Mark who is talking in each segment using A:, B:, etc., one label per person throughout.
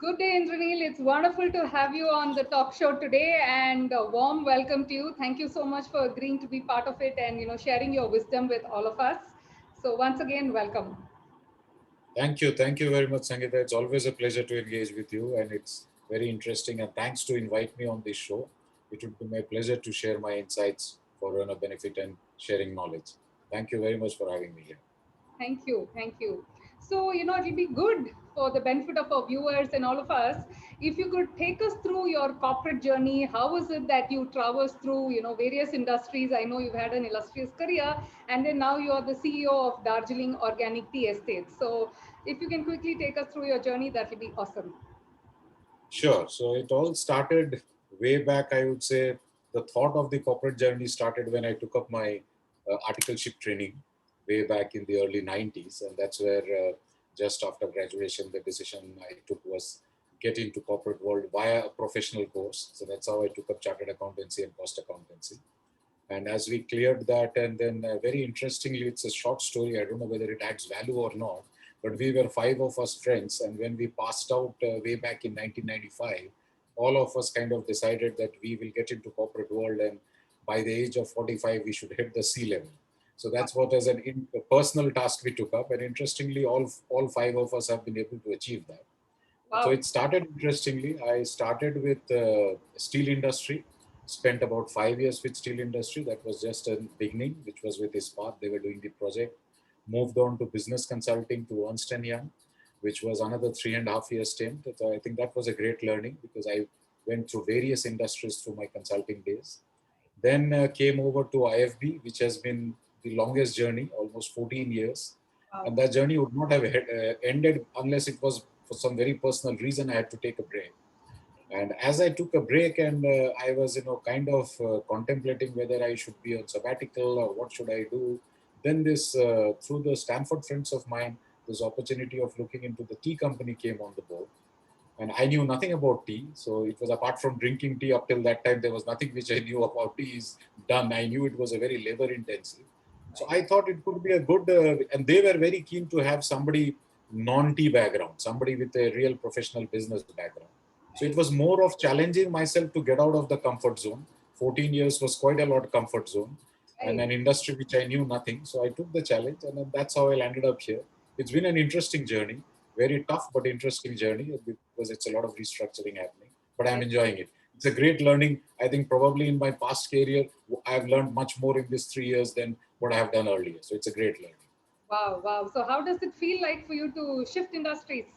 A: Good day, Indroneel. It's wonderful to have you on the talk show today, and a warm welcome to you. Thank you so much for agreeing to be part of it and sharing your wisdom with all of us. So once again, welcome.
B: Thank you. Thank you very much, Sangeeta. It's always a pleasure to engage with you, and it's very interesting. And thanks to invite me on this show. It would be my pleasure to share my insights for benefit and sharing knowledge. Thank you very much for having me here.
A: Thank you. Thank you. So, it'll be good for the benefit of our viewers and all of us if you could take us through your corporate journey. How was it that you traversed through, various industries? I know you've had an illustrious career, and then now you are the CEO of Darjeeling Organic Tea Estate. So, if you can quickly take us through your journey, that will be awesome.
B: Sure. So it all started way back. I would say the thought of the corporate journey started when I took up my articleship training way back in the early 90s. And that's where just after graduation, the decision I took was get into corporate world via a professional course. So that's how I took up chartered accountancy and cost accountancy. And as we cleared that, and then very interestingly, it's a short story. I don't know whether it adds value or not, but we were five of us friends. And when we passed out way back in 1995, all of us kind of decided that we will get into corporate world. And by the age of 45, we should hit the sea level. So that's what as a personal task we took up. And interestingly, all five of us have been able to achieve that. So
A: Wow.
B: it started interestingly. I started with steel industry, spent about 5 years with steel industry. That was just a beginning, which was with Ispat. They were doing the project. Moved on to business consulting to Ernst& Young, which was another 3.5 year stint. So I think that was a great learning because I went through various industries through my consulting days. Then came over to IFB, which has been the longest journey, almost 14 years.
A: Wow.
B: And that journey would not have ended unless it was for some very personal reason I had to take a break. And as I took a break and I was, kind of contemplating whether I should be on sabbatical or what should I do, then this, through the Stanford friends of mine, this opportunity of looking into the tea company came on the board. And I knew nothing about tea. So it was apart from drinking tea up till that time, there was nothing which I knew about tea is done. I knew it was a very labor intensive. So I thought it could be a good, and they were very keen to have somebody non-tea background, somebody with a real professional business background. So it was more of challenging myself to get out of the comfort zone. 14 years was quite a lot of comfort zone and
A: Right.
B: an industry which I knew nothing. So I took the challenge and then that's how I landed up here. It's been an interesting journey, very tough but interesting journey because it's a lot of restructuring happening, but I'm
A: Right.
B: enjoying it. It's a great learning. I think probably in my past career, I've learned much more in these 3 years than what I have done earlier. So it's a great learning.
A: Wow. Wow. So, how does it feel like for you to shift industries?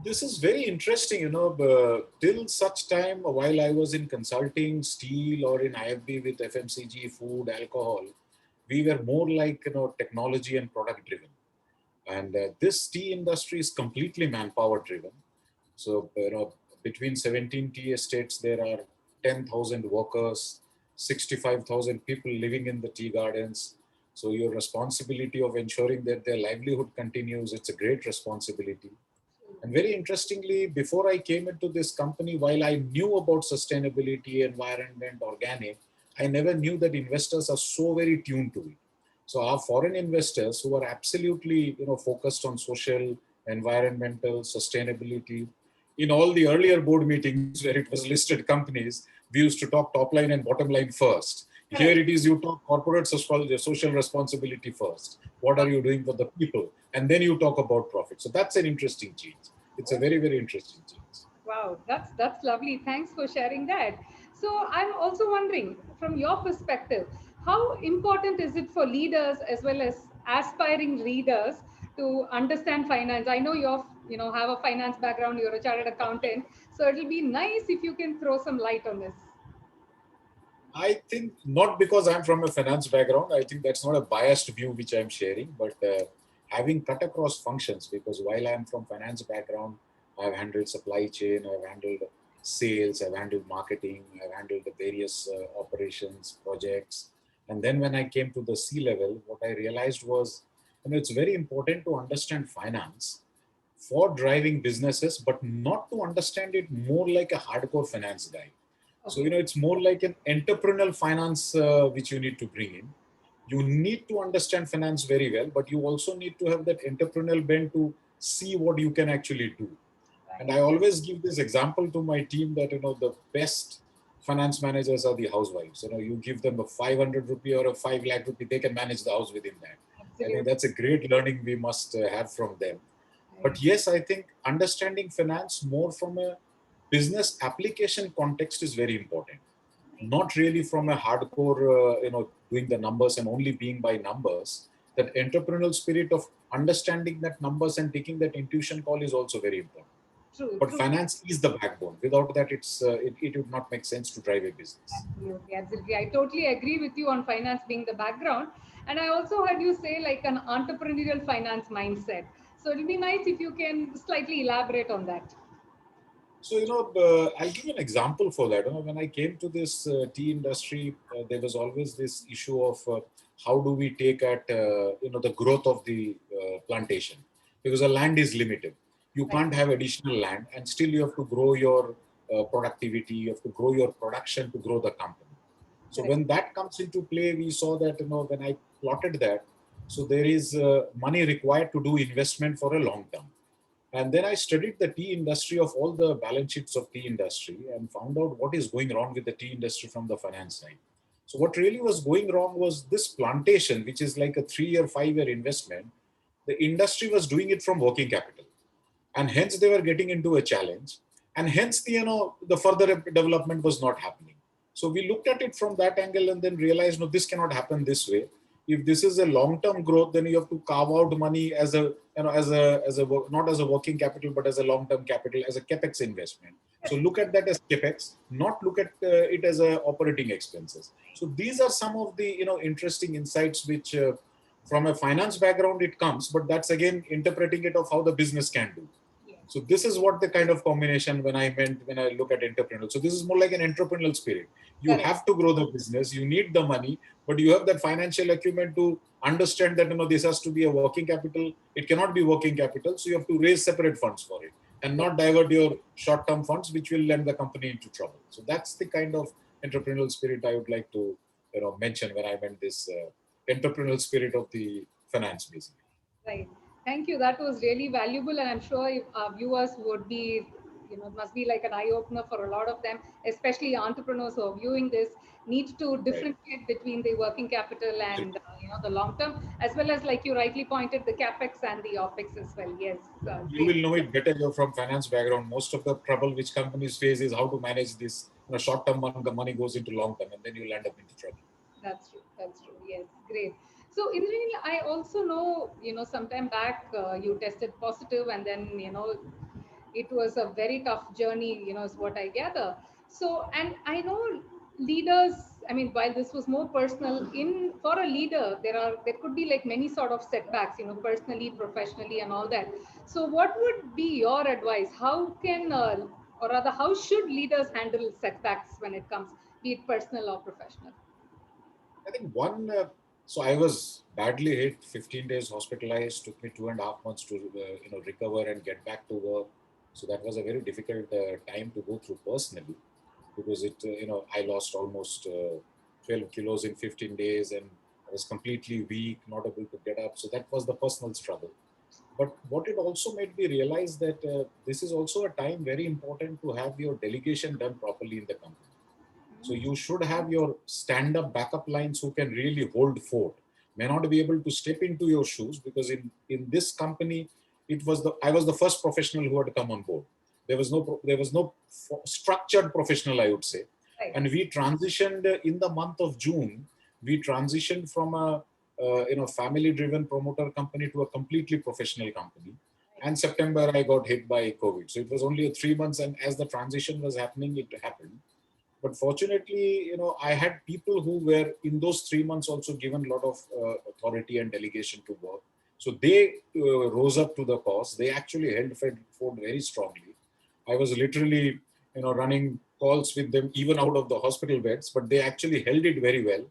B: This is very interesting, till such time while I was in consulting, steel or in IFB with FMCG, food, alcohol, we were more like, technology and product driven. And this tea industry is completely manpower driven. So, between 17 tea estates, there are 10,000 workers, 65,000 people living in the tea gardens. So your responsibility of ensuring that their livelihood continues, it's a great responsibility. And very interestingly, before I came into this company, while I knew about sustainability, environment, organic, I never knew that investors are so very tuned to it. So our foreign investors who are absolutely, focused on social, environmental, sustainability. In all the earlier board meetings where it was listed companies, we used to talk top line and bottom line first. Here
A: Correct.
B: it is you talk corporate social responsibility first. What are you doing for the people? And then you talk about profit. So that's an interesting change. It's a very, very interesting change.
A: Wow, that's lovely. Thanks for sharing that. So I'm also wondering, from your perspective, how important is it for leaders as well as aspiring leaders to understand finance? I know you have a finance background, you're a chartered accountant, so it'll be nice if you can throw some light on this.
B: I think not because I'm from a finance background. I think that's not a biased view which I'm sharing, but having cut across functions, because while I'm from finance background, I've handled supply chain, I've handled sales, I've handled marketing, I've handled the various operations, projects. And then when I came to the C level, what I realized was, it's very important to understand finance for driving businesses, but not to understand it more like a hardcore finance guy. So,
A: Okay.
B: it's more like an entrepreneurial finance which you need to bring in. You need to understand finance very well, but you also need to have that entrepreneurial bent to see what you can actually do. And
A: Right.
B: I always give this example to my team that, the best finance managers are the housewives. You give them a 500 rupee or a 5 lakh rupee, they can manage the house within that. I think
A: Absolutely.
B: that's a great learning we must have from them.
A: Right.
B: But yes, I think understanding finance more from a business application context is very important. Not really from a hardcore, doing the numbers and only being by numbers. That entrepreneurial spirit of understanding that numbers and taking that intuition call is also very important.
A: True,
B: But
A: true.
B: finance is the backbone. Without that, it would not make sense to drive a business.
A: Absolutely, absolutely. I totally agree with you on finance being the background. And I also heard you say like an entrepreneurial finance mindset. So it'll be nice if you can slightly elaborate on that.
B: So, I'll give you an example for that. When I came to this tea industry, there was always this issue of how do we take at, the growth of the plantation, because the land is limited. You
A: Right.
B: can't have additional land, and still you have to grow your productivity, you have to grow your production to grow the company. So
A: Correct.
B: when that comes into play, we saw that, when I plotted that, so there is money required to do investment for a long term. And then I studied the tea industry of all the balance sheets of tea industry and found out what is going wrong with the tea industry from the finance side. So what really was going wrong was this plantation, which is like a 3 year, 5 year investment. The industry was doing it from working capital, and hence they were getting into a challenge, and hence the further development was not happening. So we looked at it from that angle and then realized, no, this cannot happen this way. If this is a long term growth, then you have to carve out money as a not as a working capital, but as a long term capital, as a capex investment. So look at that as capex, not look at it as a operating expenses. So these are some of the interesting insights which from a finance background it comes, but that's again interpreting it of how the business can do.
A: Yes.
B: So this is what the kind of combination when I meant when I look at entrepreneurial. So this is more like an entrepreneurial spirit. You
A: Correct.
B: have to grow the business. You need the money, but you have that financial acumen to understand that this has to be a working capital. It cannot be working capital. So you have to raise separate funds for it and
A: Yes.
B: not divert your short-term funds, which will land the company into trouble. So that's the kind of entrepreneurial spirit I would like to mention when I meant this entrepreneurial spirit of the finance, basically.
A: Right. Thank you. That was really valuable, and I'm sure if our viewers would be, it must be like an eye opener for a lot of them, especially entrepreneurs who are viewing this. Need to
B: Right.
A: differentiate between the working capital and the long term, as well as like you rightly pointed, the capex and the opex as well. Yes,
B: You
A: great.
B: will know it better. You're from finance background. Most of the trouble which companies face is how to manage this. Short-term money, the money goes into long-term, and then you'll end up into trouble.
A: That's true. That's true. Yes, great. So, Indraneel, I also know, sometime back you tested positive, and then, it was a very tough journey, is what I gather. So, and I know leaders, I mean, while this was more personal, in for a leader, there could be like many sort of setbacks, personally, professionally, and all that. So, what would be your advice? How can, or rather, how should leaders handle setbacks when it comes, be it personal or professional?
B: I think one. So I was badly hit. 15 days hospitalized. Took me 2.5 months to recover and get back to work. So that was a very difficult time to go through personally, because I lost almost 12 kilos in 15 days, and I was completely weak, not able to get up. So that was the personal struggle. But what it also made me realize that this is also a time very important to have your delegation done properly in the company. So you should have your stand-up backup lines who can really hold fort. May not be able to step into your shoes, because in this company, I was the first professional who had come on board. There was no structured professional, I would say,
A: Right.
B: and we transitioned in the month of June. We transitioned from a family-driven promoter company to a completely professional company. And September, I got hit by COVID. So it was only 3 months, and as the transition was happening, it happened. But fortunately, I had people who were in those 3 months also given a lot of authority and delegation to work. So they rose up to the cause. They actually held fort very strongly. I was literally, running calls with them even out of the hospital beds, but they actually held it very well.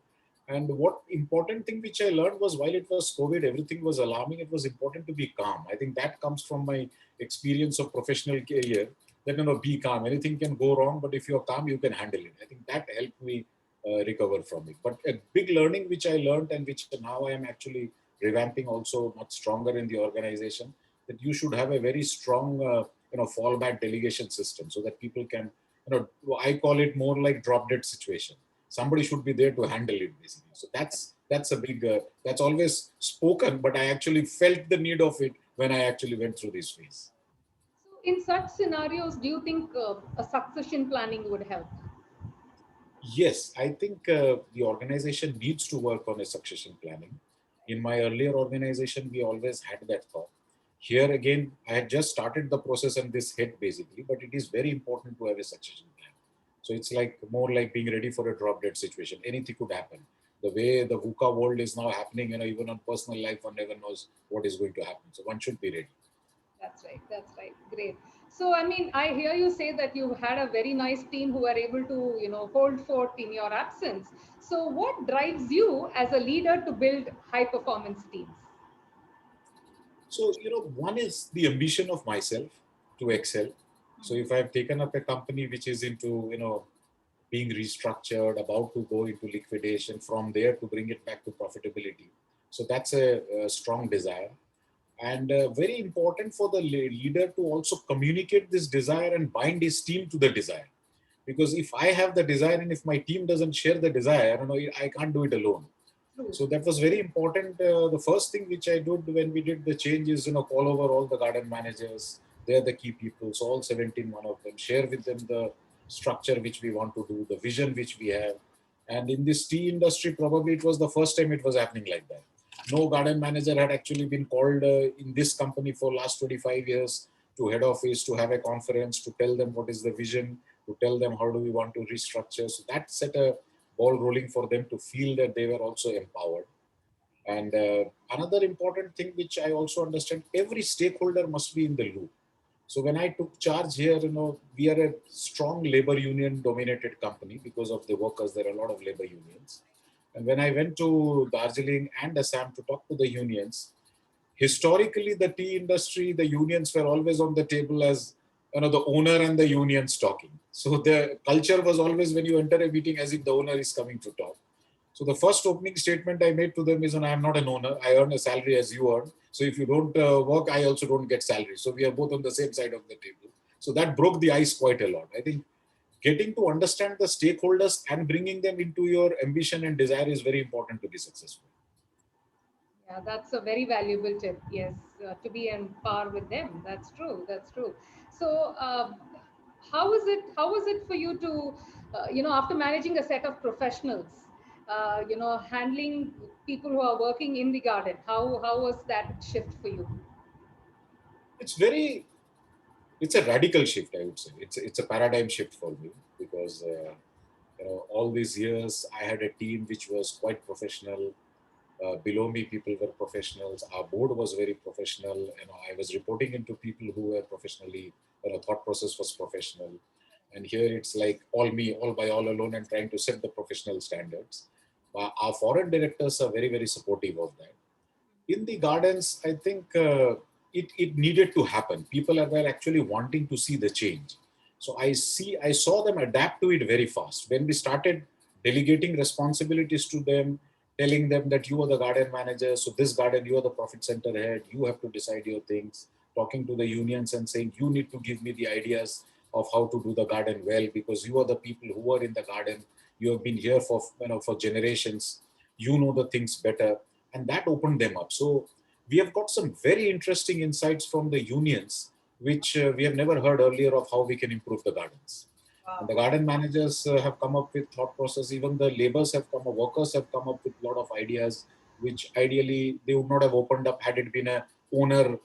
B: And what important thing which I learned was, while it was COVID, everything was alarming. It was important to be calm. I think that comes from my experience of professional career, that be calm. Anything can go wrong, but if you're calm, you can handle it. I think that helped me recover from it. But a big learning which I learned, and which now I am actually revamping also much stronger in the organization, that you should have a very strong fallback delegation system so that people can, I call it more like drop dead situation. Somebody should be there to handle it basically. So that's a big, that's always spoken, but I actually felt the need of it when I actually went through this phase.
A: So, in such scenarios, do you think a succession planning would help?
B: Yes, I think the organization needs to work on a succession planning. In my earlier organization, we always had that thought. Here again, I had just started the process and this hit basically, but it is very important to have a succession plan. So it's like more like being ready for a drop dead situation. Anything could happen. The way the VUCA world is now happening, even on personal life, one never knows what is going to happen. So one should be ready.
A: That's right. That's right. Great. So, I mean, I hear you say that you had a very nice team who were able to, hold forth in your absence. So, what drives you as a leader to build high performance teams?
B: So, one is the ambition of myself to excel. So
A: Mhm.
B: if I've taken up a company which is into, being restructured, about to go into liquidation, from there to bring it back to profitability. So that's a strong desire. And very important for the leader to also communicate this desire and bind his team to the desire. Because if I have the desire and if my team doesn't share the desire, I can't do it alone.
A: True.
B: So that was very important. The first thing which I did when we did the change is, call over all the garden managers. They're the key people. So all 17, one of them, share with them the structure which we want to do, the vision which we have. And in this tea industry, probably it was the first time it was happening like that. No garden manager had actually been called in this company for last 25 years to head office to have a conference to tell them what is the vision, to tell them how do we want to restructure. So that set a ball rolling for them to feel that they were also empowered. And another important thing which I also understand, every stakeholder must be in the loop. So when I took charge here, we are a strong labor union dominated company because of the workers. There are a lot of labor unions. And when I went to Darjeeling and Assam to talk to the unions, historically the tea industry, the unions were always on the table as the owner and the unions talking. So the culture was always when you enter a meeting as if the owner is coming to talk. So the first opening statement I made to them is, I am not an owner. I earn a salary as you earn. So if you don't work, I also don't get salary. So we are both on the same side of the table. So that broke the ice quite a lot. I think getting to understand the stakeholders and bringing them into your ambition and desire is very important to be successful.
A: Yeah, that's a very valuable tip. Yes, to be on par with them. That's true. That's true. So, how is it? How was it for you to, after managing a set of professionals, handling people who are working in the garden? How was that shift for you?
B: It's very, it's a radical shift, I would say. It's a paradigm shift for me because all these years I had a team which was quite professional. Below me, people were professionals. Our board was very professional. I was reporting into people who were professionally. Thought process was professional. And here it's like all me, all by all alone, and trying to set the professional standards. Our foreign directors are very, very supportive of that. In the gardens, I think it needed to happen. People were actually wanting to see the change. So I saw them adapt to it very fast. When we started delegating responsibilities to them, telling them that you are the garden manager, so this garden, you are the profit center head, you have to decide your things, talking to the unions and saying, you need to give me the ideas of how to do the garden well, because you are the people who are in the garden. You have been here for, for generations. You know the things better, and that opened them up. So we have got some very interesting insights from the unions, which we have never heard earlier of how we can improve the gardens. And
A: Wow.
B: the garden managers have come up with thought process. Even the laborers have come up, workers have come up with a lot of ideas, which ideally they would not have opened up had it been a owner,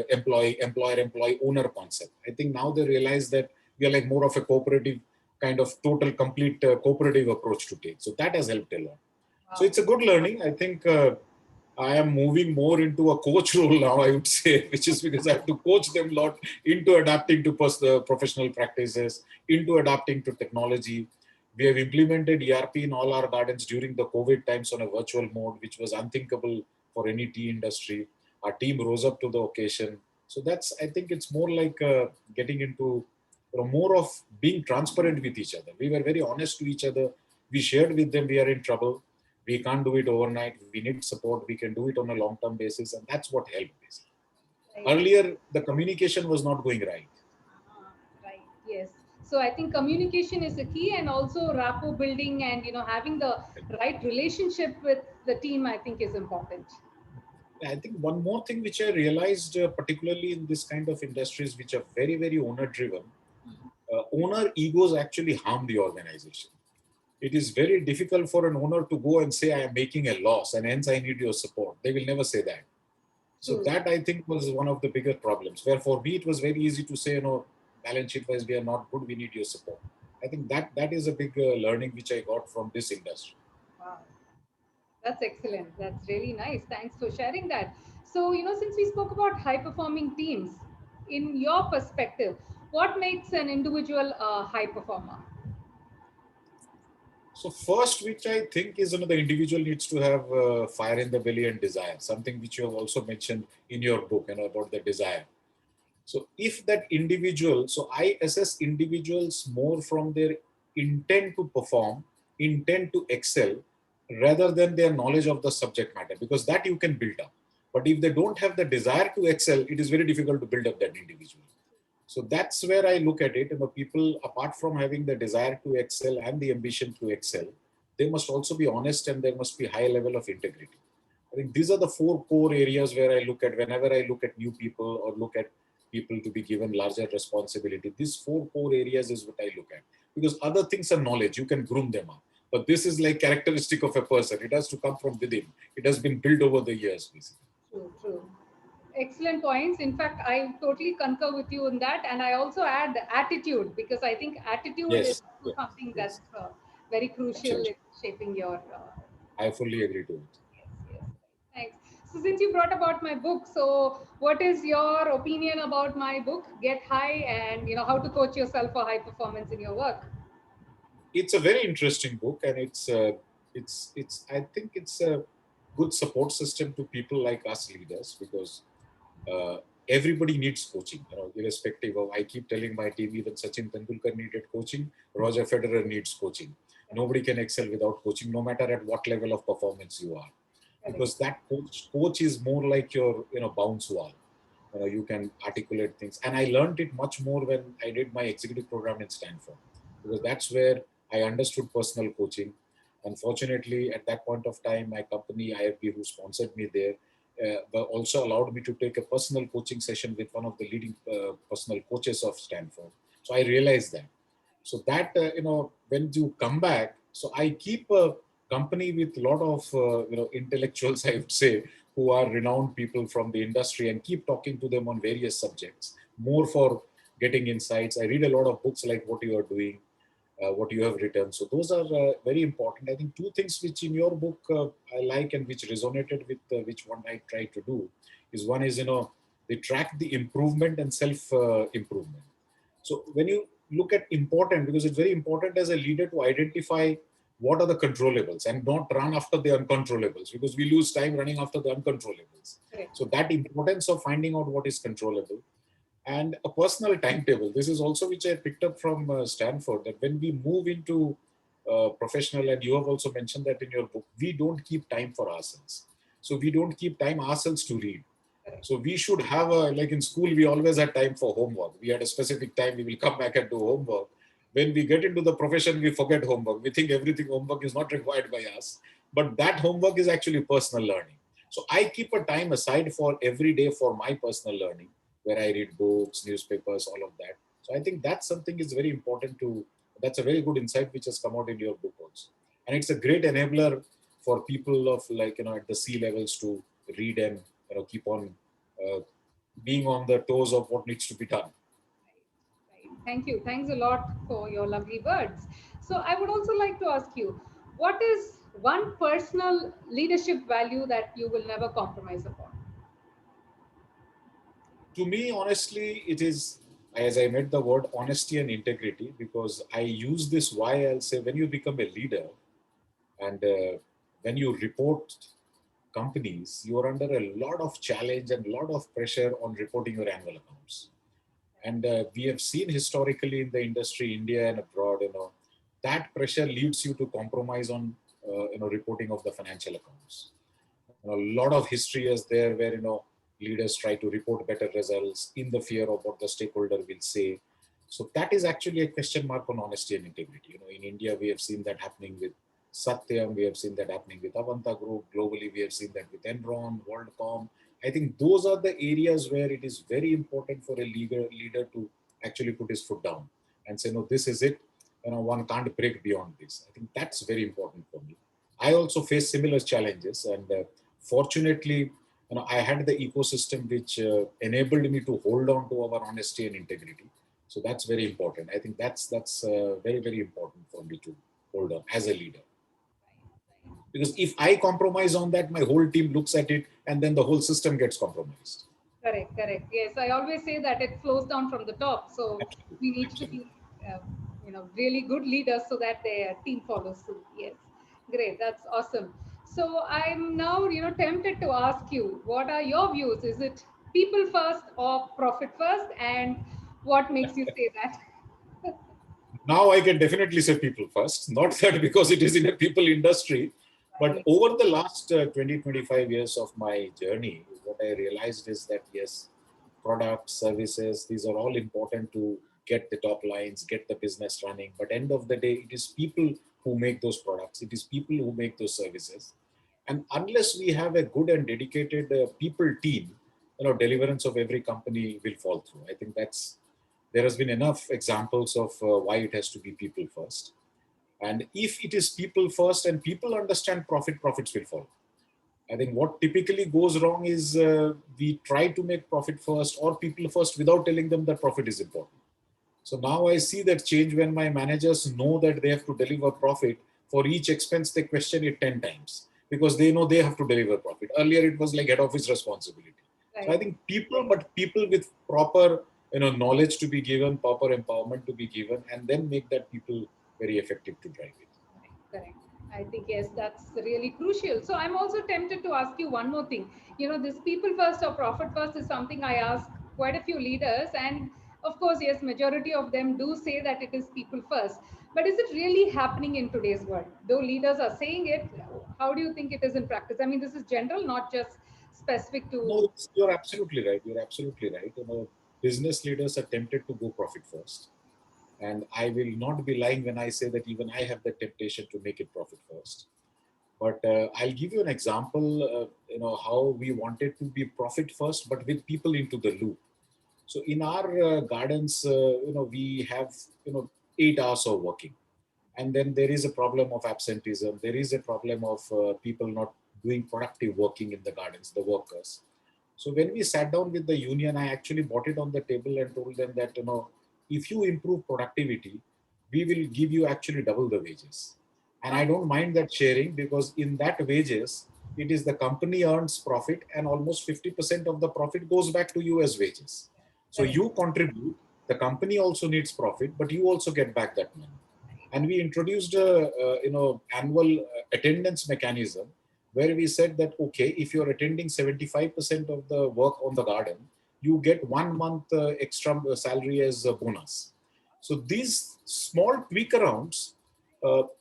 B: employer, owner concept. I think now they realize that we are like more of a cooperative kind of total, complete cooperative approach to take. So that has helped a lot. So
A: Wow.
B: it's a good learning. I think I am moving more into a coach role now, I would say, which is because I have to coach them a lot into adapting to professional practices, into adapting to technology. We have implemented ERP in all our gardens during the COVID times on a virtual mode, which was unthinkable for any tea industry. Our team rose up to the occasion. So that's, I think it's more like getting into more of being transparent with each other. We were very honest to each other. We shared with them we are in trouble. We can't do it overnight. We need support. We can do it on a long-term basis, and that's what helped basically.
A: Right.
B: Earlier, the communication was not going right.
A: Ah, right. Yes. So I think communication is a key, and also rapport building, and having the right relationship with the team, I think, is important.
B: I think one more thing which I realized, particularly in this kind of industries which are very, very owner driven, owner egos actually harm the organization. It is very difficult for an owner to go and say, I am making a loss and hence I need your support. They will never say that. So
A: True.
B: that I think was one of the bigger problems. Where for me, it was very easy to say, balance sheet wise, we are not good, we need your support. I think that is a big learning which I got from this industry.
A: Wow. That's excellent. That's really nice. Thanks for sharing that. So, since we spoke about high performing teams, in your perspective, what makes an individual a high performer?
B: So first, which I think is, the individual needs to have fire in the belly and desire, something which you have also mentioned in your book, about the desire. So if that individual, so I assess individuals more from their intent to perform, intent to excel, rather than their knowledge of the subject matter, because that you can build up. But if they don't have the desire to excel, it is very difficult to build up that individual. So that's where I look at it. People, apart from having the desire to excel and the ambition to excel, they must also be honest and there must be high level of integrity. I think these are the four core areas where I look at whenever I look at new people or look at people to be given larger responsibility. These four core areas is what I look at, because other things are knowledge. You can groom them up, but this is like characteristic of a person. It has to come from within. It has been built over the years, basically.
A: True, true. Excellent points. In fact, I totally concur with you in that. And I also add attitude, because I think attitude is
B: Yes,
A: also
B: yes,
A: something
B: yes,
A: that's very crucial
B: absolutely.
A: in shaping your.
B: I fully agree to it.
A: Yes, yes. Thanks. So, since you brought about my book, so what is your opinion about my book, Get High, and how to coach yourself for high performance in your work?
B: It's a very interesting book, and it's I think it's a good support system to people like us leaders, because uh, everybody needs coaching, irrespective of. I keep telling my team, even Sachin Tendulkar needed coaching, Roger Federer needs coaching. Nobody can excel without coaching, no matter at what level of performance you are,
A: Correct.
B: because that coach is more like your bounce wall. You can articulate things, and I learned it much more when I did my executive program in Stanford, because that's where I understood personal coaching. Unfortunately, at that point of time, my company IFB, who sponsored me there, also allowed me to take a personal coaching session with one of the leading personal coaches of Stanford. So I realized that. So that when you come back, so I keep a company with a lot of intellectuals, I would say, who are renowned people from the industry, and keep talking to them on various subjects, more for getting insights. I read a lot of books like what you are doing, what you have written. So those are very important. I think two things which in your book I like, and which resonated with which one I try to do is, one is, they track the improvement and self improvement. So when you look at important, because it's very important as a leader to identify what are the controllables and not run after the uncontrollables, because we lose time running after the uncontrollables.
A: Correct.
B: So that importance of finding out what is controllable, and a personal timetable. This is also which I picked up from Stanford, that when we move into professional, and you have also mentioned that in your book, we don't keep time for ourselves. So we don't keep time ourselves to read.
A: Correct.
B: So we should have like in school, we always had time for homework. We had a specific time, we will come back and do homework. When we get into the profession, we forget homework. We think everything homework is not required by us, but that homework is actually personal learning. So I keep a time aside for every day for my personal learning, where I read books, newspapers, all of that. So I think that's something is very important to, that's a very good insight which has come out in your book also. And it's a great enabler for people of like, at the C levels to read and, keep on uh, being on the toes of what needs to be done.
A: Right. Thank you. Thanks a lot for your lovely words. So, I would also like to ask you, what is one personal leadership value that you will never compromise upon?
B: To me, honestly, it is, as I met the word honesty and integrity, because I use this why I'll say, when you become a leader and when you report companies, you are under a lot of challenge and a lot of pressure on reporting your annual accounts. And we have seen historically in the industry, India and abroad, that pressure leads you to compromise on, reporting of the financial accounts. A lot of history is there where, Leaders try to report better results in the fear of what the stakeholder will say. So that is actually a question mark on honesty and integrity. In India, we have seen that happening with Satyam, we have seen that happening with Avanta Group. Globally, we have seen that with Enron, WorldCom. I think those are the areas where it is very important for a leader to actually put his foot down and say, no, this is it. One can't break beyond this. I think that's very important for me. I also face similar challenges, and fortunately, I had the ecosystem which enabled me to hold on to our honesty and integrity. So that's very important. I think that's very very important for me to hold on as a leader. Because if I compromise on that, my whole team looks at it, and then the whole system gets compromised.
A: Correct, correct. Yes, I always say that it flows down from the top. So
B: Absolutely,
A: we need to
B: absolutely.
A: be, really good leaders so that their team follows suit. Yes, great. That's awesome. So I'm now, tempted to ask you, what are your views? Is it people first or profit first? And what makes you say that?
B: Now I can definitely say people first. Not that because it is in a people industry, but
A: Right,
B: over the last 20, 25 years of my journey, what I realized is that yes, products, services, these are all important to get the top lines, get the business running. But end of the day, it is people who make those products. It is people who make those services. And unless we have a good and dedicated people team, deliverance of every company will fall through. I think there has been enough examples of why it has to be people first. And if it is people first and people understand profit, profits will follow. I think what typically goes wrong is we try to make profit first or people first without telling them that profit is important. So now I see that change when my managers know that they have to deliver profit. For each expense, they question it 10 times because they know they have to deliver profit. Earlier, it was like head office responsibility. So I
A: right.
B: think people, but people with proper knowledge to be given, proper empowerment to be given, and then make that people very effective to drive it.
A: Correct. I think yes, that's really crucial. So I'm also tempted to ask you one more thing. This people first or profit first is something I ask quite a few leaders, and of course, yes, majority of them do say that it is people first. But is it really happening in today's world? Though leaders are saying it, how do you think it is in practice? I mean, this is general, not just specific
B: No,
A: to.
B: you're absolutely right. You're absolutely right. Business leaders are tempted to go profit first. And I will not be lying when I say that even I have the temptation to make it profit first. But I'll give you an example. How we wanted to be profit first, but with people into the loop. So in our gardens, we have 8 hours of working, and then there is a problem of absenteeism. There is a problem of people not doing productive working in the gardens, the workers. So when we sat down with the union, I actually brought it on the table and told them that, if you improve productivity, we will give you actually double the wages. And I
A: Oh,
B: don't mind that sharing because in that wages, it is the company earns profit and almost 50% of the profit goes back to you as wages. So
A: correct.
B: you contribute, the company also needs profit, but you also get back that money. And we introduced a, annual attendance mechanism where we said that okay, if you're attending 75% of the work on the garden, you get 1 month extra salary as a bonus. So these small tweak arounds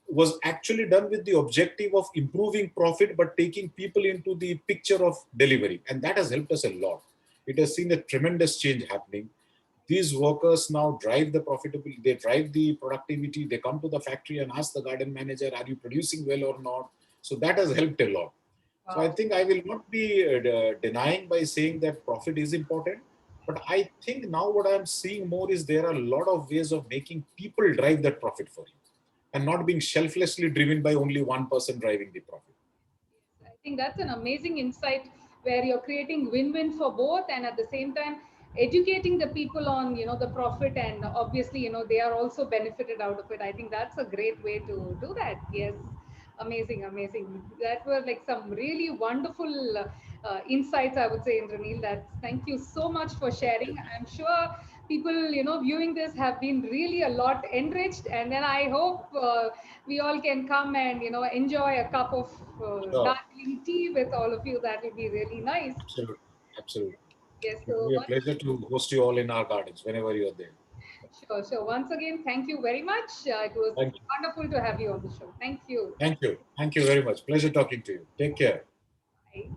B: was actually done with the objective of improving profit but taking people into the picture of delivery, and that has helped us a lot. It has seen a tremendous change happening. These workers now drive the profitability, they drive the productivity, they come to the factory and ask the garden manager, are you producing well or not? So that has helped a lot. So I
A: Wow.
B: think I will not be denying by saying that profit is important, but I think now what I'm seeing more is there are a lot of ways of making people drive that profit for you and not being selflessly driven by only one person driving the profit.
A: I think that's an amazing insight where you're creating win-win for both, and at the same time educating the people on the profit, and obviously they are also benefited out of it. I think that's a great way to do that. Yes, amazing, amazing. That were like some really wonderful insights, I would say, Indraneel. That's Thank you so much for
B: Thank you.
A: sharing. I'm sure people viewing this have been really a lot enriched, and then I hope we all can come and enjoy a cup of
B: Sure.
A: Darjeeling tea with all of you. That will be really nice.
B: Absolutely. Absolutely.
A: Yes.
B: It will
A: So
B: be a
A: once,
B: pleasure to host you all in our gardens whenever you are there.
A: sure. So once again, thank you very much. It was
B: Thank you.
A: wonderful to have you on the show. Thank you.
B: Thank you. Thank you very much. Pleasure talking to you. Take care.
A: Bye.